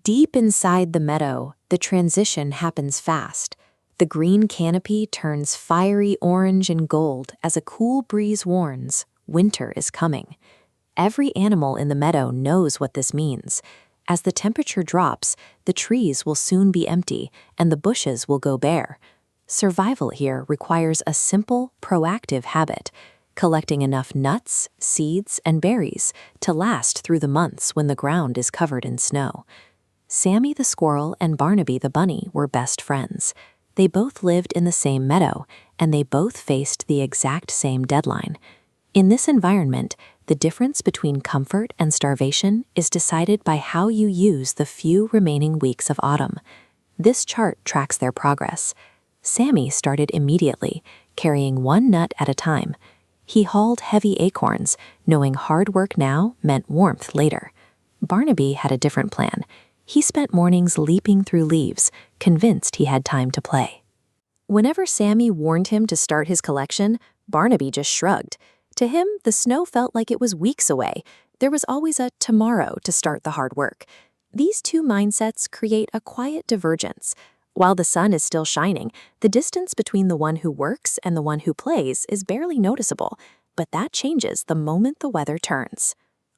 Deep inside the meadow, the transition happens fast. The green canopy turns fiery orange and gold as a cool breeze warns winter is coming. Every animal in the meadow knows what this means. As the temperature drops, the trees will soon be empty and the bushes will go bare. Survival here requires a simple, proactive habit, collecting enough nuts, seeds, and berries to last through the months when the ground is covered in snow. Sammy the squirrel and Barnaby the bunny were best friends. They both lived in the same meadow, and they both faced the exact same deadline. In this environment, the difference between comfort and starvation is decided by how you use the few remaining weeks of autumn. This chart tracks their progress. Sammy started immediately, carrying one nut at a time. He hauled heavy acorns, knowing hard work now meant warmth later. Barnaby had a different plan. He spent mornings leaping through leaves, convinced he had time to play. Whenever Sammy warned him to start his collection, Barnaby just shrugged. To him, the snow felt like it was weeks away. There was always a tomorrow to start the hard work. These two mindsets create a quiet divergence. While the sun is still shining, the distance between the one who works and the one who plays is barely noticeable, but that changes the moment the weather turns.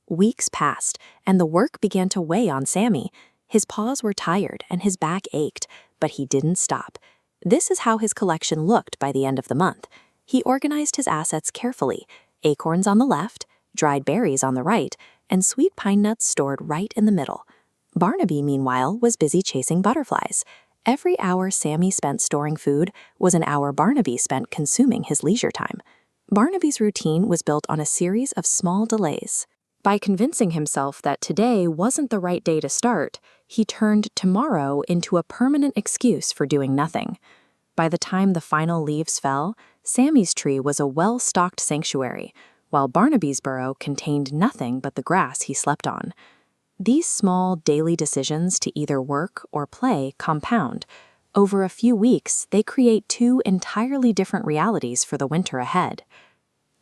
Weeks passed, and the work began to weigh on Sammy. His paws were tired and his back ached, but he didn't stop. This is how his collection looked by the end of the month. He organized his assets carefully: acorns on the left, dried berries on the right, and sweet pine nuts stored right in the middle. Barnaby, meanwhile, was busy chasing butterflies. Every hour Sammy spent storing food was an hour Barnaby spent consuming his leisure time. Barnaby's routine was built on a series of small delays. By convincing himself that today wasn't the right day to start, he turned tomorrow into a permanent excuse for doing nothing. By the time the final leaves fell, Sammy's tree was a well-stocked sanctuary, while Barnaby's burrow contained nothing but the grass he slept on. These small daily decisions to either work or play compound. Over a few weeks, they create two entirely different realities for the winter ahead.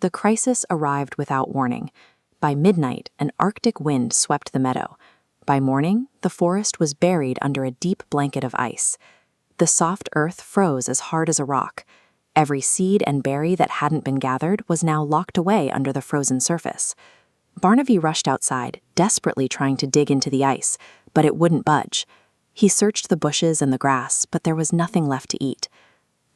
The crisis arrived without warning. By midnight, an Arctic wind swept the meadow. By morning, the forest was buried under a deep blanket of ice. The soft earth froze as hard as a rock. Every seed and berry that hadn't been gathered was now locked away under the frozen surface. Barnaby rushed outside, desperately trying to dig into the ice, but it wouldn't budge. He searched the bushes and the grass, but there was nothing left to eat.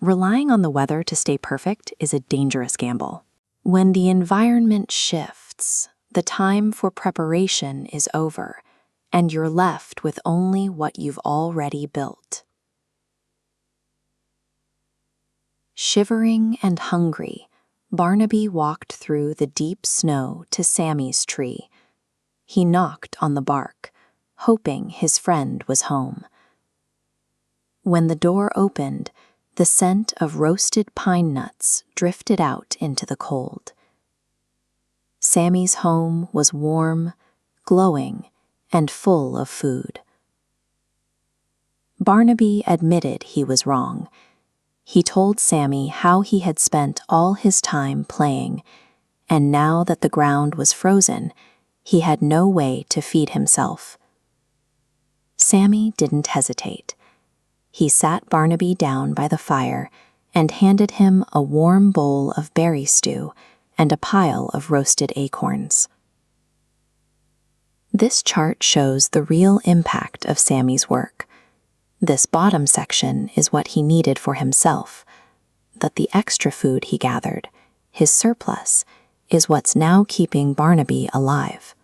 Relying on the weather to stay perfect is a dangerous gamble. When the environment shifts, the time for preparation is over, and you're left with only what you've already built. Shivering and hungry, Barnaby walked through the deep snow to Sammy's tree. He knocked on the bark, hoping his friend was home. When the door opened, the scent of roasted pine nuts drifted out into the cold. Sammy's home was warm, glowing, and full of food. Barnaby admitted he was wrong. He told Sammy how he had spent all his time playing, and now that the ground was frozen, he had no way to feed himself. Sammy didn't hesitate. He sat Barnaby down by the fire and handed him a warm bowl of berry stew and a pile of roasted acorns. This chart shows the real impact of Sammy's work. This bottom section is what he needed for himself, but the extra food he gathered, his surplus, is what's now keeping Barnaby alive.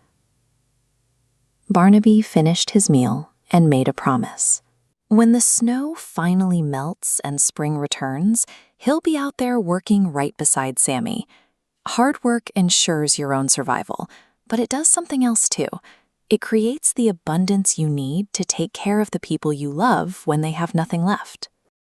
Barnaby finished his meal and made a promise. When the snow finally melts and spring returns, he'll be out there working right beside Sammy. Hard work ensures your own survival, but it does something else too. It creates the abundance you need to take care of the people you love when they have nothing left.